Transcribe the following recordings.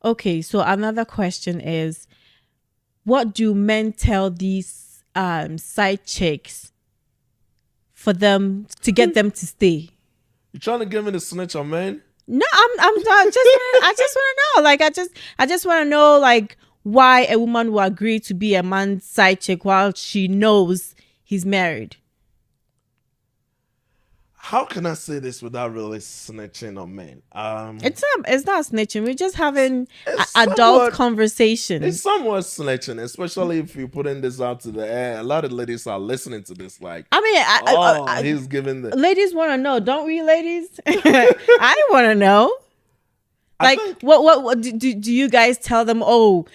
Okay, so another question is, what do men tell these side chicks for them to get them to stay? You trying to give me the snitch on man? No, I just want to know. Like, I just want to know, like, why a woman will agree to be a man's side chick while she knows he's married. How can I say this without really snitching on men? It's not snitching. We're just having It's adult It's conversations. somewhat snitching, especially if you're putting this out to the air. A lot of ladies are listening to this, like, I mean, he's giving the. ladies want to know, don't we, ladies? I want to know. Like, what do you guys tell them? Oh,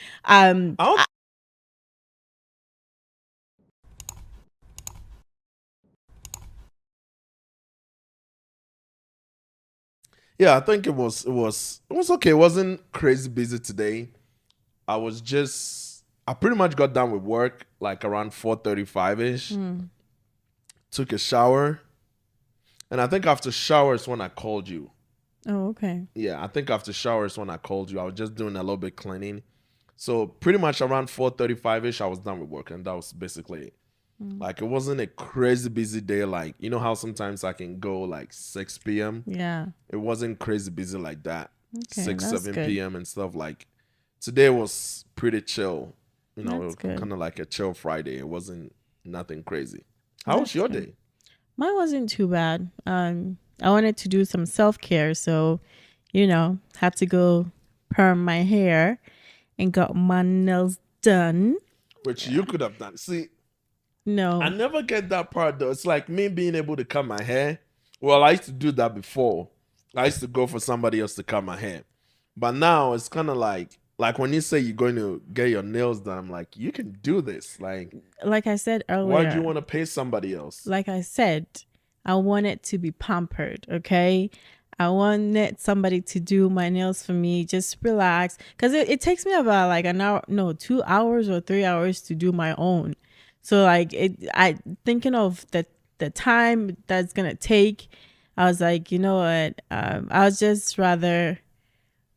yeah, I think it was okay. It wasn't crazy busy today. I pretty much got done with work like around 4:35 ish. Took a shower, and I think after shower is when I called you. Oh, okay. Yeah, I think after shower is when I called you. I was just doing a little bit cleaning. So pretty much around 4:35 ish, I was done with work, and that was basically it. Like, it wasn't a crazy busy day. Like, you know how sometimes I can go like 6 p.m. Yeah. It wasn't crazy busy like that. Okay, 6, that's 7 good. p.m. and stuff. Like, today was pretty chill. You know, That's good. kind of like a chill Friday. It wasn't nothing crazy. How was your day? Mine wasn't too bad. I wanted to do some self-care, so had to go perm my hair and got my nails done. Which you could have done. See, No. I never get that part though. It's like me being able to cut my hair. Well, I used to do that before. I used to go for somebody else to cut my hair. But now it's kind of like when you say you're going to get your nails done, I'm like, you can do this. Like I said earlier. Why do you want to pay somebody else? Like I said, I want it to be pampered, okay? I wanted somebody to do my nails for me, just relax. Because it takes me about like an hour, no, 2 hours or 3 hours to do my own. So like I thinking of the time that's gonna take, I was like, you know what? I'll just rather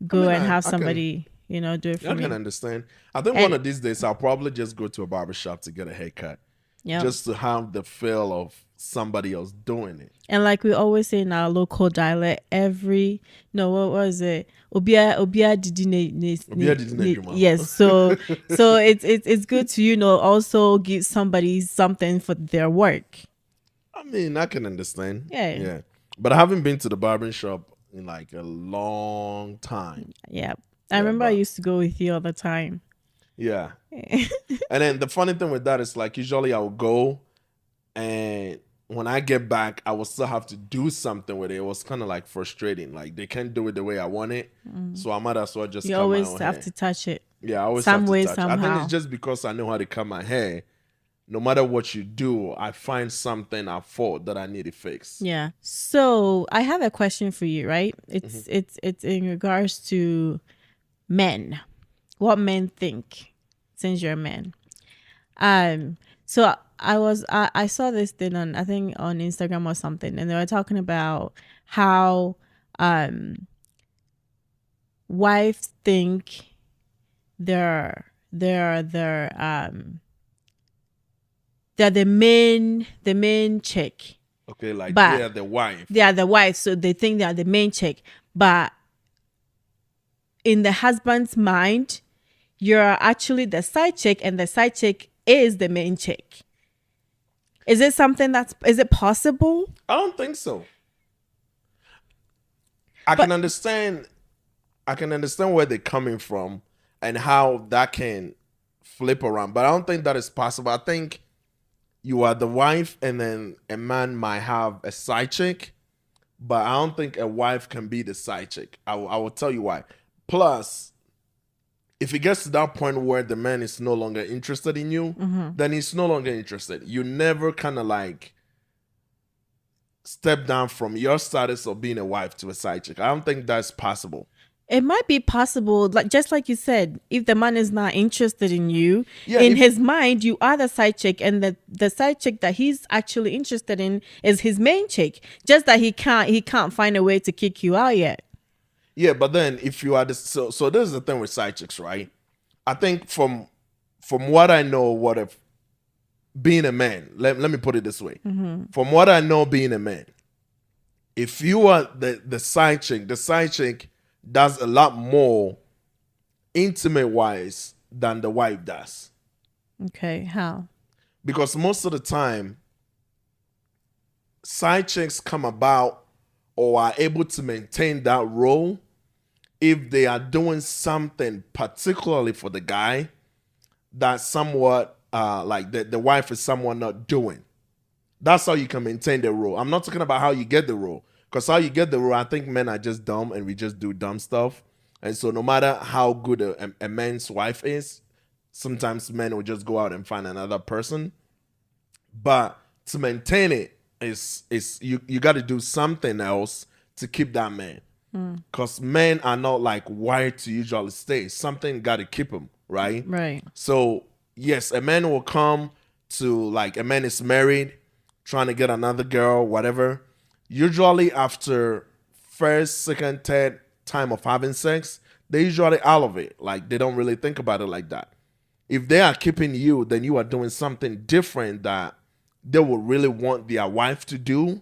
go and have somebody, do it for me. I can understand. I think one of these days I'll probably just go to a barbershop to get a haircut. Yeah. Just to have the feel of somebody else doing it. And like we always say in our local dialect, what was it? Obia didi. Yes. So it's good to, also give somebody something for their work. I mean, I can understand. Yeah. But I haven't been to the barbering shop in like a long time. Yeah. I remember I used to go with you all the time. Yeah. And then the funny thing with that is like usually I will go, and when I get back, I will still have to do something with it. It was kind of like frustrating. Like they can't do it the way I want it. So I might as well just you cut always my own have hair. to touch it. Yeah, I always some have to way, touch somehow. it. I think it's just because I know how to cut my hair. No matter what you do, I find something at fault that I need to fix. Yeah. So I have a question for you, right? It's in regards to men. What men think, since you're a man. So I saw this thing on, I think on Instagram or something, and they were talking about how wives think they're the main chick. Okay, like they are the wife. They are the wife, so they think they are the main chick. But in the husband's mind, you're actually the side chick, and the side chick is the main chick. Is it something is it possible? I don't think so. I can understand where they're coming from and how that can flip around, but I don't think that is possible. I think you are the wife, and then a man might have a side chick, but I don't think a wife can be the side chick. I will tell you why. Plus, if it gets to that point where the man is no longer interested in you, then he's no longer interested. You never kind of like step down from your status of being a wife to a side chick. I don't think that's possible. It might be possible, just like you said, if the man is not interested in you, in his mind, you are the side chick, and the side chick that he's actually interested in is his main chick. Just that he can't find a way to kick you out yet. Yeah, but then if you are this, so this is the thing with side chicks, right? I think from what I know, what if being a man, let me put it this way. From what I know being a man, if you are the side chick does a lot more intimate wise than the wife does. Okay, how? Because most of the time, side chicks come about or are able to maintain that role if they are doing something particularly for the guy that somewhat like the wife is someone not doing. That's how you can maintain the role. I'm not talking about how you get the role. Because how you get the role, I think men are just dumb and we just do dumb stuff. And so no matter how good a man's wife is, sometimes men will just go out and find another person. But to maintain it is you got to do something else to keep that man. Because men are not like wired to usually stay. Something got to keep them, right? Right. So yes, a man will come to like a man is married, trying to get another girl, whatever. Usually after first, second, third time of having sex, they usually out of it. Like they don't really think about it like that. If they are keeping you, then you are doing something different that they will really want their wife to do.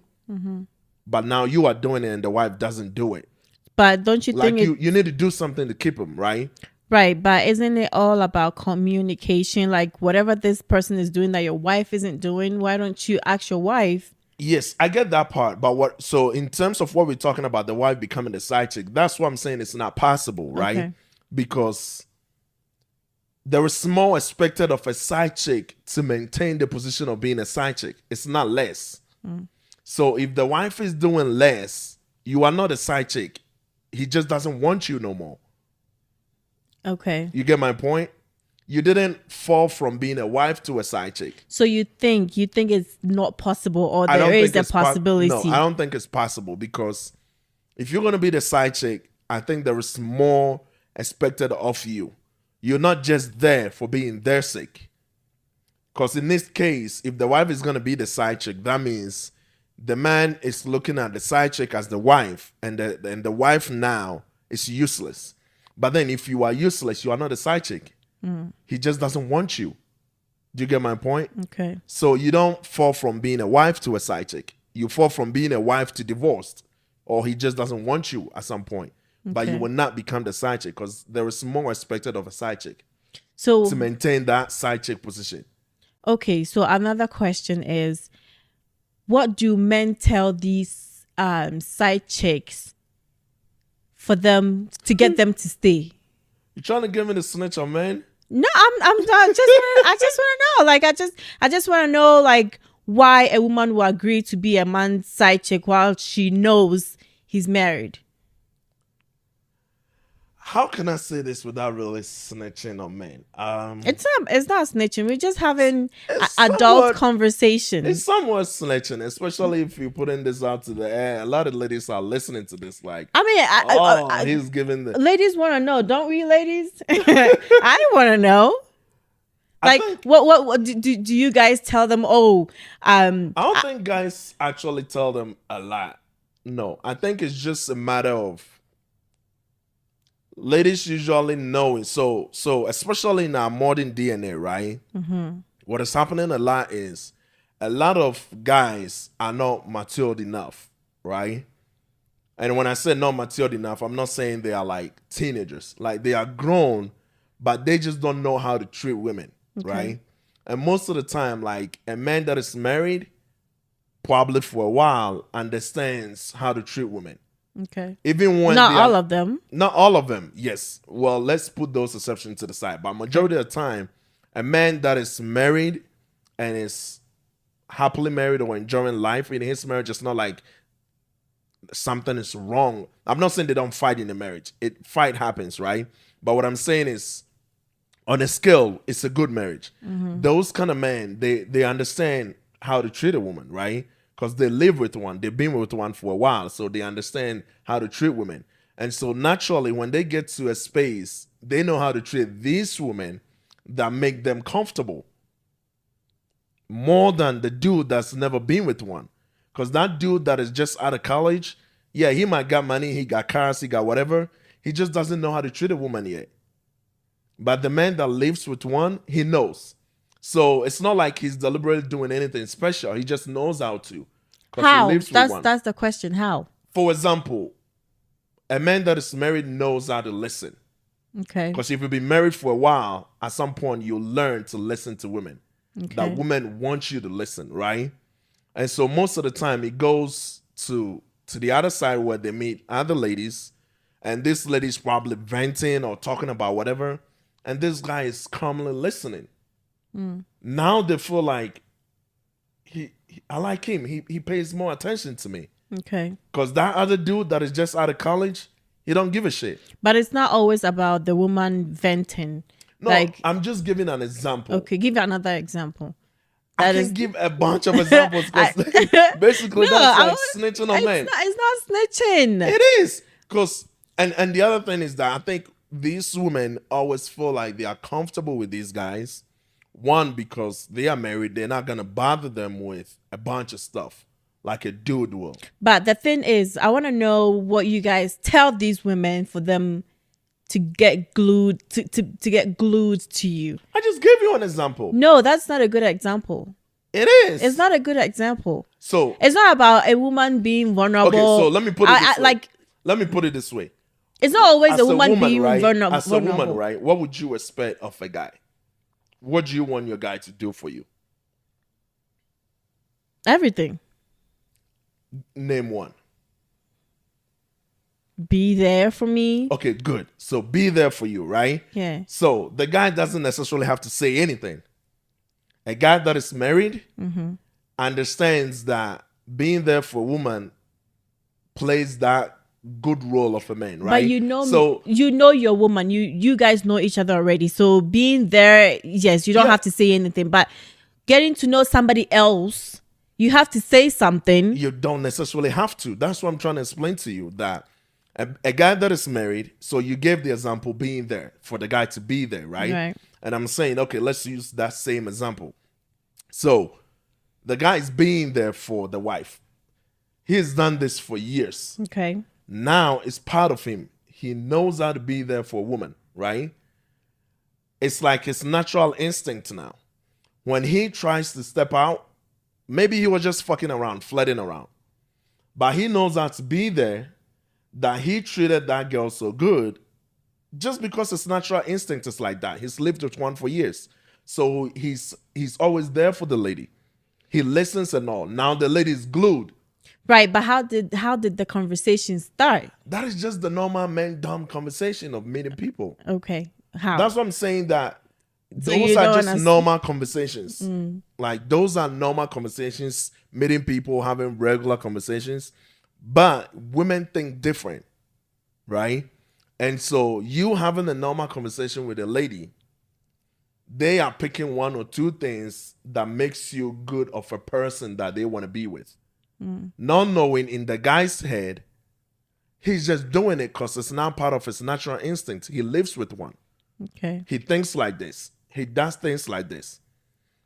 But now you are doing it and the wife doesn't do it. But don't you Like think you need to do something to keep them, right? right, but isn't it all about communication? Like whatever this person is doing that your wife isn't doing, why don't you ask your wife? Yes, I get that part. But so in terms of what we're talking about, the wife becoming the side chick, that's what I'm saying it's not possible, right? Okay. Because there is more expected of a side chick to maintain the position of being a side chick. It's not less. So if the wife is doing less, you are not a side chick. He just doesn't want you no more. Okay. You get my point? You didn't fall from being a wife to a side chick. So you think it's not possible, or I don't there is think a it's possibility? no, I don't think it's possible because if you're gonna be the side chick, I think there is more expected of you. You're not just there for being their sake. Because in this case, if the wife is gonna be the side chick, that means the man is looking at the side chick as the wife, and the wife now is useless. But then if you are useless, you are not a side chick. He just doesn't want you. Do you get my point? Okay. So you don't fall from being a wife to a side chick. You fall from being a wife to divorced, or he just doesn't want you at some point. But you Okay. will not become the side chick because there is more expected of a side chick So to maintain that side chick position. okay, so another question is, what do men tell these side chicks for them to get them to stay? You trying to give me the snitch on man? No, I'm not. I just want to know. Like, I just want to know, like, why a woman will agree to be a man's side chick while she knows he's married. How can I say this without really snitching on men? It's not snitching. We're just having It's adult somewhat- conversation. It's somewhat snitching, especially if you're putting this out to the air. A lot of ladies are listening to this like, I mean, he's giving the... ladies want to know, don't we, ladies? I want to know. I Like, think- what do you guys tell them? Oh, I don't think guys actually tell them a lot. No, I think it's just a matter of ladies usually know it. So especially in our modern DNA, right? What is happening a lot is a lot of guys are not matured enough, right? And when I say not matured enough, I'm not saying they are like teenagers. Like they are grown, but they just don't know how to treat women, right? And most of the time, like a man that is married, probably for a while, understands how to treat women. okay. Even when Not they are- all of them. Not all of them, yes. Well, let's put those exceptions to the side. But majority of the time, a man that is married and is happily married or enjoying life in his marriage, it's not like something is wrong. I'm not saying they don't fight in the marriage. Fight happens, right? But what I'm saying is, on a scale, it's a good marriage. Those kind of men, they understand how to treat a woman, right? Because they live with one, they've been with one for a while, so they understand how to treat women. And so naturally, when they get to a space, they know how to treat these women that make them comfortable more than the dude that's never been with one. Because that dude that is just out of college, Yeah, he might got money, he got cars, he got whatever. He just doesn't know how to treat a woman yet. But the man that lives with one, he knows. So it's not like he's deliberately doing anything special. He just knows how to. Because he How? lives with one. That's the question. How? For example, a man that is married knows how to listen. Okay. Because if you've been married for a while, at some point you'll learn to listen to women. Okay. That women want you to listen, right? And so most of the time it goes to the other side where they meet other ladies, and this lady's probably venting or talking about whatever, and this guy is calmly listening. Now they feel like I like him. He pays more attention to me. Okay. Because that other dude that is just out of college, he don't give a shit. But it's not always about the woman venting. No, like, I'm just giving an example. okay, give another example. I can give a bunch of examples because basically No, that's like snitching on men. It's not snitching. It is. Because and the other thing is that I think these women always feel like they are comfortable with these guys. One, because they are married, they're not gonna bother them with a bunch of stuff like a dude will. But the thing is, I want to know what you guys tell these women for them to get glued to get glued to you. I just gave you an example. No, that's not a good example. It is. It's not a good example. So it's not about a woman being vulnerable. Okay, so let me put it this way. Like, let me put it this way. It's not always As a woman being right? vulnerable. As a woman, right? What would you expect of a guy? What do you want your guy to do for you? Everything. Name one. Be there for me. Okay, good. So be there for you, right? Yeah. So the guy doesn't necessarily have to say anything. A guy that is married understands that being there for a woman plays that good role of a man, right? But you know your woman. You guys know each other already. So being there, yes, you don't have to say anything. But getting to know somebody else, you have to say something. You don't necessarily have to. That's what I'm trying to explain to you. That a guy that is married, so you gave the example being there for the guy to be there, right? And I'm saying, okay, let's use that same example. So the guy is being there for the wife. He's done this for years. Okay. Now it's part of him. He knows how to be there for a woman, right? It's like his natural instinct now. When he tries to step out, maybe he was just fucking around, flirting around. But he knows how to be there, that he treated that girl so good just because his natural instinct is like that. He's lived with one for years. So he's always there for the lady. He listens and all. Now the lady's glued. Right, but how did the conversation start? That is just the normal man-dumb conversation of meeting people. Okay, how? That's what I'm saying, that So those are just normal conversations. Like those are normal conversations, meeting people, having regular conversations. But women think different, right? And so you having a normal conversation with a lady, they are picking one or two things that makes you good of a person that they want to be with. Not knowing in the guy's head, he's just doing it because it's not part of his natural instinct. He lives with one. Okay. He thinks like this. He does things like this.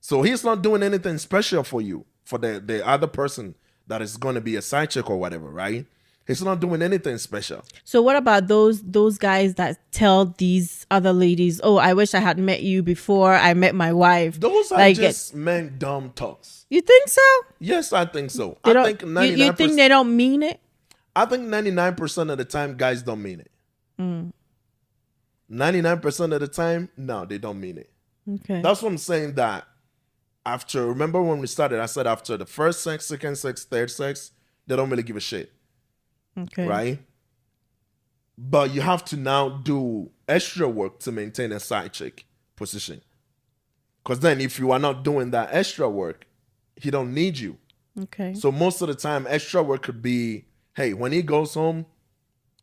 So he's not doing anything special for you, for the other person that is going to be a side chick or whatever, right? He's not doing anything special. So what about those guys that tell these other ladies, "Oh, I wish I had met you before I met my wife"? Those are like, just men dumb talks. You think so? Yes, I think so. They I think 99%. You think they don't mean it? I think 99% of the time, guys don't mean it. 99% of the time, no, they don't mean it. Okay. That's what I'm saying, that after, remember when we started, I said after the first sex, second sex, third sex, they don't really give a shit. Okay. Right? But you have to now do extra work to maintain a side chick position. Because then if you are not doing that extra work, he don't need you. Okay. So most of the time, extra work could be, hey, when he goes home,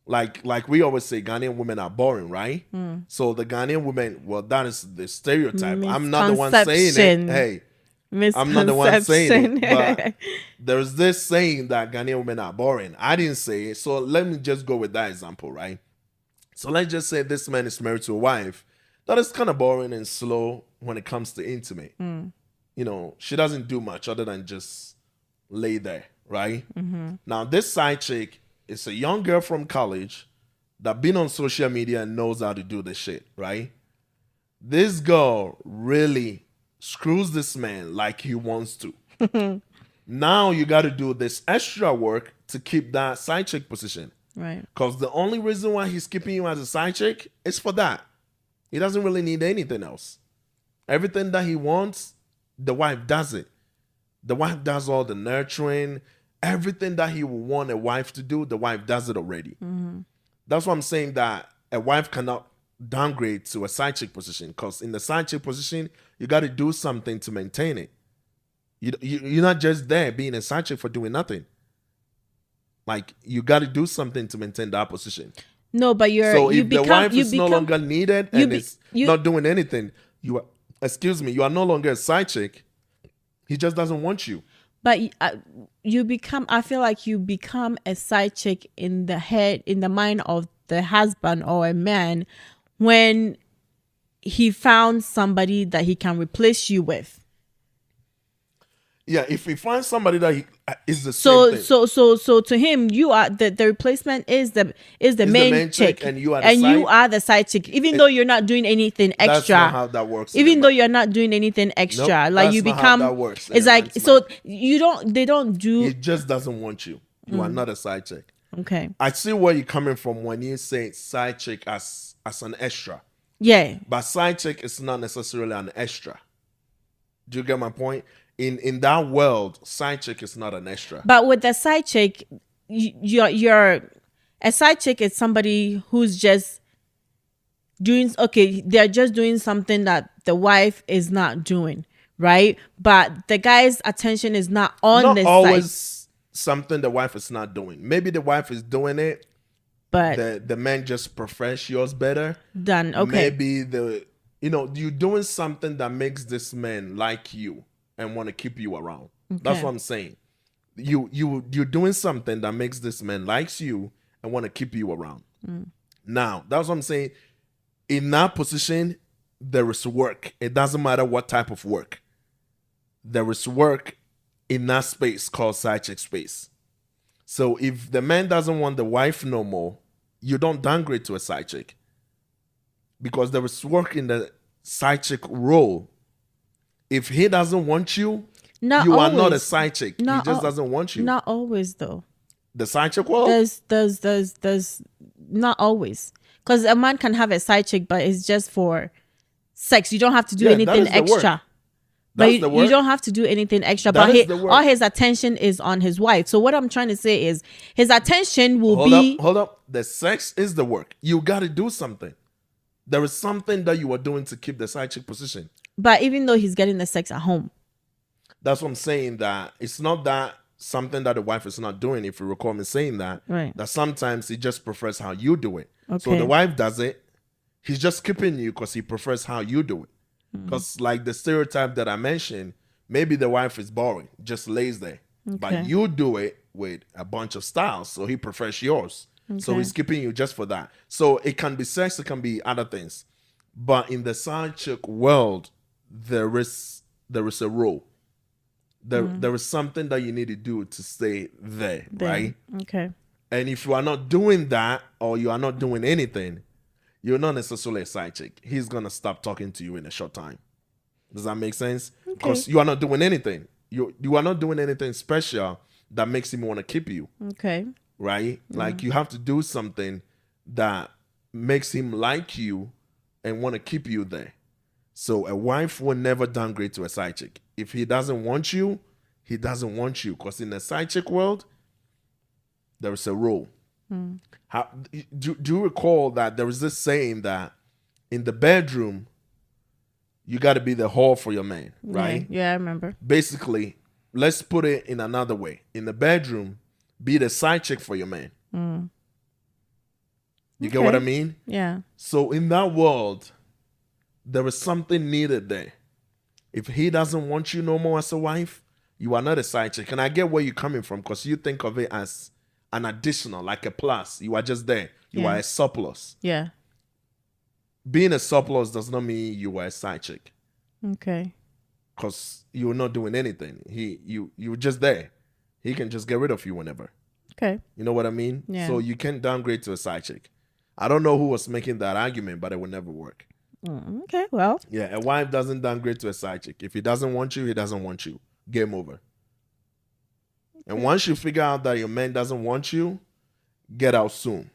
like we always say, Ghanaian women are boring, right? So the Ghanaian women, well, that is the stereotype. I'm not the one saying it. Hey, I'm not the one saying it. But there's this saying that Ghanaian women are boring. I didn't say it. So let me just go with that example, right? So let's just say this man is married to a wife that is kind of boring and slow when it comes to intimate. You know, she doesn't do much other than just lay there, right? Now, this side chick, it's a young girl from college that been on social media and knows how to do this shit, right? This girl really screws this man like he wants to. Now you got to do this extra work to keep that side chick position. Right. Because the only reason why he's keeping you as a side chick is for that. He doesn't really need anything else. Everything that he wants, the wife does it. The wife does all the nurturing. Everything that he would want a wife to do, the wife does it already. Mm-hmm. That's why I'm saying that a wife cannot downgrade to a side chick position, because in the side chick position, you got to do something to maintain it. You're not just there being a side chick for doing nothing. Like, you got to do something to maintain that position. No, but the wife is no longer needed and is not doing anything, you are no longer a side chick. He just doesn't want you. But I feel like you become a side chick in the mind of the husband or a man when he found somebody that he can replace you with. Yeah, if he finds somebody that is the same thing. So to him, you are the replacement is the main chick, and you are the side chick, even though you're not doing anything extra. That's not how that works. Even though you're not doing anything extra, nope, like you become. How that works. It's like so you don't. They don't do. He just doesn't want you. You are not a side chick. Okay. I see where you're coming from when you say side chick as an extra. Yeah. But side chick is not necessarily an extra. Do you get my point? In that world, side chick is not an extra. But with the side chick, you're a side chick is somebody who's just doing they're just doing something that the wife is not doing, right? But the guy's attention is not on this always side. Something the wife is not doing. Maybe the wife is doing it, but the man just prefers yours better. Done. Okay. Maybe you're doing something that makes this man like you and want to keep you around. Okay. That's what I'm saying. You're doing something that makes this man likes you and want to keep you around. Now, that's what I'm saying. In that position, there is work. It doesn't matter what type of work. There is work in that space called side chick space. So if the man doesn't want the wife no more, you don't downgrade to a side chick. Because there is work in the side chick role. If he doesn't want you, you are not a side chick. He just doesn't want you. Not always, though. The side chick world? There's not always. Because a man can have a side chick, but it's just for sex. You don't have to do anything extra. But you don't have to do anything extra. But all his attention is on his wife. So what I'm trying to say is his attention will be... Hold up. The sex is the work. You got to do something. There is something that you are doing to keep the side chick position. But even though he's getting the sex at home. That's what I'm saying, that it's not that something that the wife is not doing, if you recall me saying that. Right. That sometimes he just prefers how you do it. Okay. So the wife does it. He's just keeping you because he prefers how you do it. Because like the stereotype that I mentioned, maybe the wife is boring, just lays there. Okay. But you do it with a bunch of styles, so he prefers yours. Okay. So he's keeping you just for that. So it can be sex, it can be other things. But in the side chick world, there is a role. There is something that you need to do to stay there, right? Okay. And if you are not doing that, or you are not doing anything, you're not necessarily a side chick. He's gonna stop talking to you in a short time. Does that make sense? Because you are not doing anything. You are not doing anything special that makes him want to keep you. Okay. Right? Like you have to do something that makes him like you and want to keep you there. So a wife will never downgrade to a side chick. If he doesn't want you, he doesn't want you. Because in the side chick world, there is a role. Do you recall that there is this saying that in the bedroom, you got to be the whore for your man, right? Yeah, I remember. Basically, let's put it in another way. In the bedroom, be the side chick for your man. You get what I mean? Yeah. So in that world, there is something needed there. If he doesn't want you no more as a wife, you are not a side chick. And I get where you're coming from, because you think of it as an additional, like a plus. You are just there. You are a surplus. Yeah. Being a surplus does not mean you are a side chick. Okay. Because you're not doing anything. You're just there. He can just get rid of you whenever. Okay. You know what I mean? Yeah. So you can downgrade to a side chick. I don't know who was making that argument, but it would never work. Okay, well. Yeah, a wife doesn't downgrade to a side chick. If he doesn't want you, he doesn't want you. Game over. And once you figure out that your man doesn't want you, get out soon.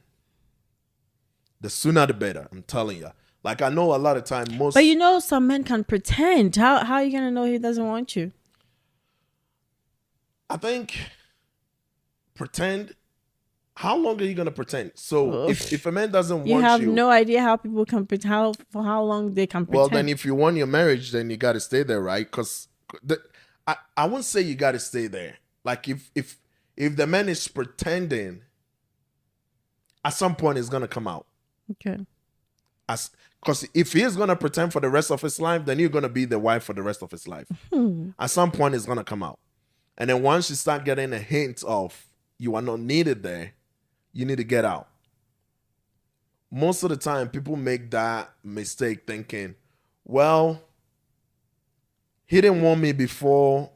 The sooner the better, I'm telling you. Like, I know a lot of time most... But you know, some men can pretend. How are you going to know he doesn't want you? I think pretend... How long are you going to pretend? So if a man doesn't want you... You have no idea how people can pretend, for how long they can pretend. Well, then if you want your marriage, then you got to stay there, right? Because I wouldn't say you got to stay there. Like, if the man is pretending, at some point it's going to come out. Okay. Because if he is going to pretend for the rest of his life, then you're going to be the wife for the rest of his life. At some point it's going to come out. And then once you start getting a hint of you are not needed there, you need to get out. Most of the time, people make that mistake thinking, well, he didn't want me before.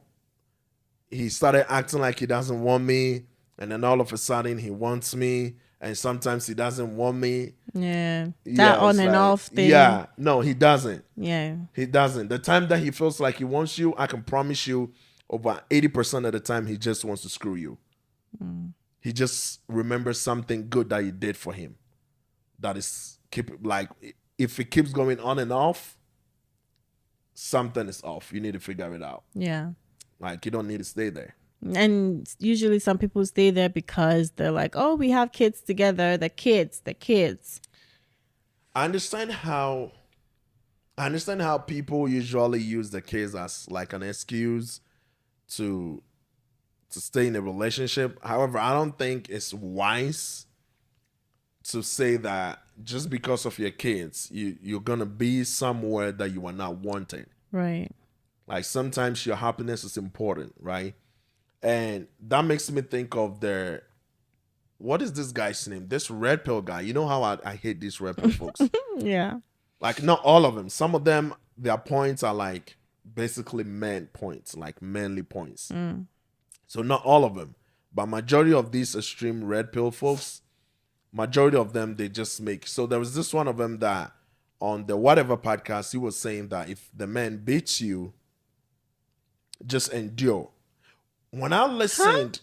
He started acting like he doesn't want me. And then all of a sudden, he wants me. And sometimes he doesn't want me. Yeah. That on and off thing. Yeah. No, he doesn't. Yeah. He doesn't. The time that he feels like he wants you, I can promise you, over 80% of the time, he just wants to screw you. He just remembers something good that you did for him. That is, if it keeps going on and off, something is off. You need to figure it out. Yeah. Like, you don't need to stay there. And usually some people stay there because they're like, oh, we have kids together. The kids. I understand how people usually use the kids as like an excuse to stay in a relationship. However, I don't think it's wise to say that just because of your kids, you're going to be somewhere that you are not wanted. Right. Like, sometimes your happiness is important, right? And that makes me think of what is this guy's name? This red pill guy. You know how I hate these red pill folks. Yeah. Like, not all of them. Some of them, their points are like basically men points, like manly points. So not all of them, but majority of these extreme red pill folks, majority of them, they just make. So there was this one of them that on the whatever podcast, he was saying that if the man beats you, just endure. When I listened,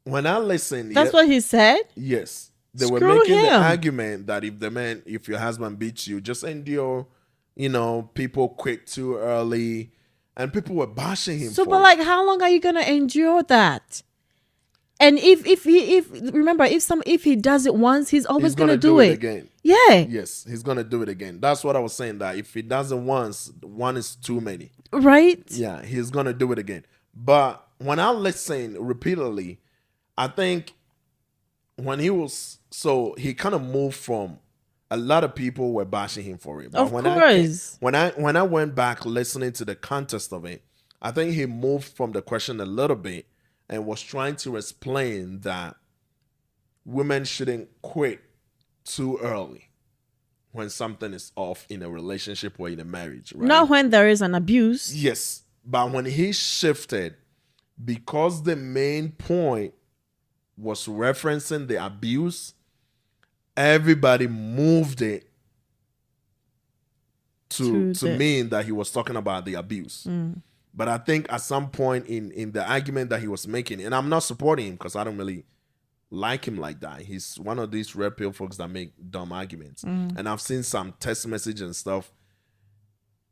That's what he said? Yes. They Screw were making him. the argument that if your husband beats you, just endure. You know, people quit too early. And people were bashing him. So, but like, how long are you gonna endure that? And if he does it once, he's always gonna do it again. Yeah. Yes, he's gonna do it again. That's what I was saying. That if he does it once, one is too many. Right. Yeah, he's gonna do it again. But when I listen repeatedly, I think when he kind of moved from. A lot of people were bashing him for it. But of course. When I went back listening to the context of it, I think he moved from the question a little bit and was trying to explain that women shouldn't quit too early when something is off in a relationship or in a marriage. Right? Not when there is an abuse. Yes. But when he shifted, because the main point was referencing the abuse, everybody moved it to mean that he was talking about the abuse. But I think at some point in the argument that he was making, and I'm not supporting him because I don't really like him like that. He's one of these red pill folks that make dumb arguments. And I've seen some text message and stuff.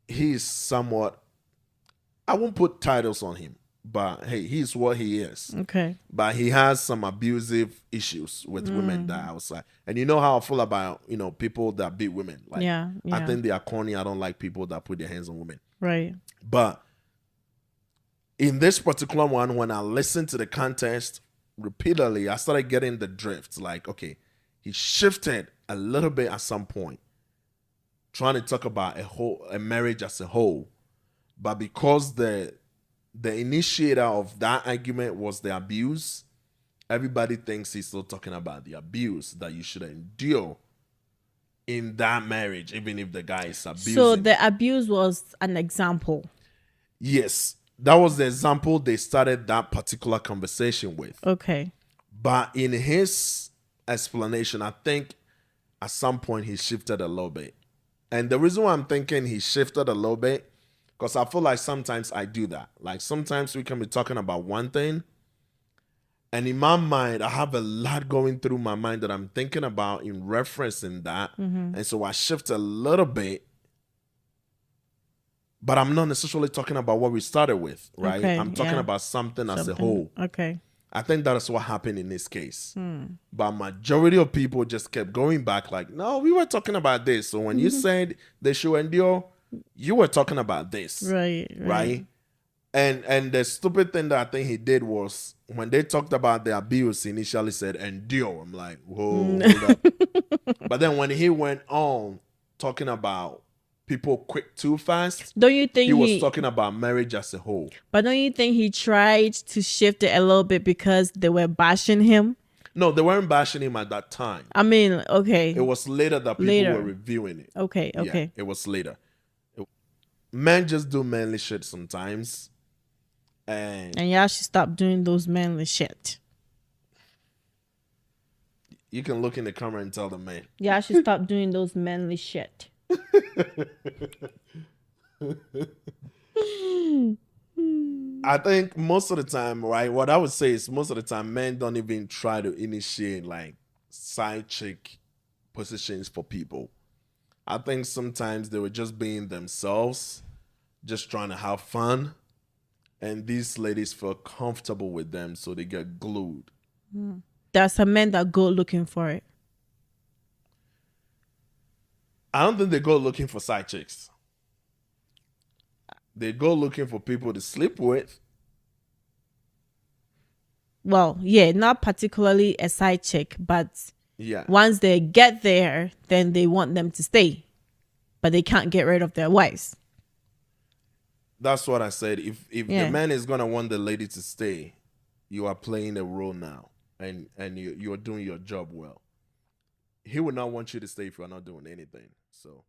He's somewhat, I won't put titles on him, but hey, he's what he is. Okay. But he has some abusive issues with women that I was like, and you know how I feel about, people that beat women. Like, yeah. I think they are corny. I don't like people that put their hands on women. Right. But in this particular one, when I listened to the context repeatedly, I started getting the drift. Like, okay, he shifted a little bit at some point, trying to talk about a marriage as a whole. But because the initiator of that argument was the abuse, everybody thinks he's still talking about the abuse that you should endure in that marriage, even if the guy is abusing. So the abuse was an example. Yes, that was the example they started that particular conversation with. Okay. But in his explanation, I think at some point he shifted a little bit. And the reason why I'm thinking he shifted a little bit, because I feel like sometimes I do that. Like sometimes we can be talking about one thing, and in my mind, I have a lot going through my mind that I'm thinking about in referencing that. And so I shift a little bit, but I'm not necessarily talking about what we started with, right? Okay, I'm talking yeah. about something as a whole. Okay. I think that's what happened in this case. But majority of people just kept going back like, no, we were talking about this. So when you said they should endure, you were talking about this. Right. And the stupid thing that I think he did was when they talked about the abuse, he initially said endure. I'm like, whoa, hold up. But then when he went on talking about people quit too fast, Don't you think he was talking about marriage as a whole. But don't you think he tried to shift it a little bit because they were bashing him? No, they weren't bashing him at that time. I mean, okay. It was later that people were reviewing it. Okay. Yeah, it was later. Men just do manly shit sometimes. And y'all should stop doing those manly shit. You can look in the camera and tell the man. Y'all should stop doing those manly shit. I think most of the time, right, what I would say is most of the time men don't even try to initiate like side chick positions for people. I think sometimes they were just being themselves, just trying to have fun, and these ladies feel comfortable with them, so they get glued. There's some men that go looking for it. I don't think they go looking for side chicks. They go looking for people to sleep with. Well, yeah, not particularly a side chick, but yeah, once they get there, then they want them to stay, but they can't get rid of their wives. That's what I said. If the man is gonna want the lady to stay, you are playing a role now, and you're doing your job well. He would not want you to stay if you're not doing anything. So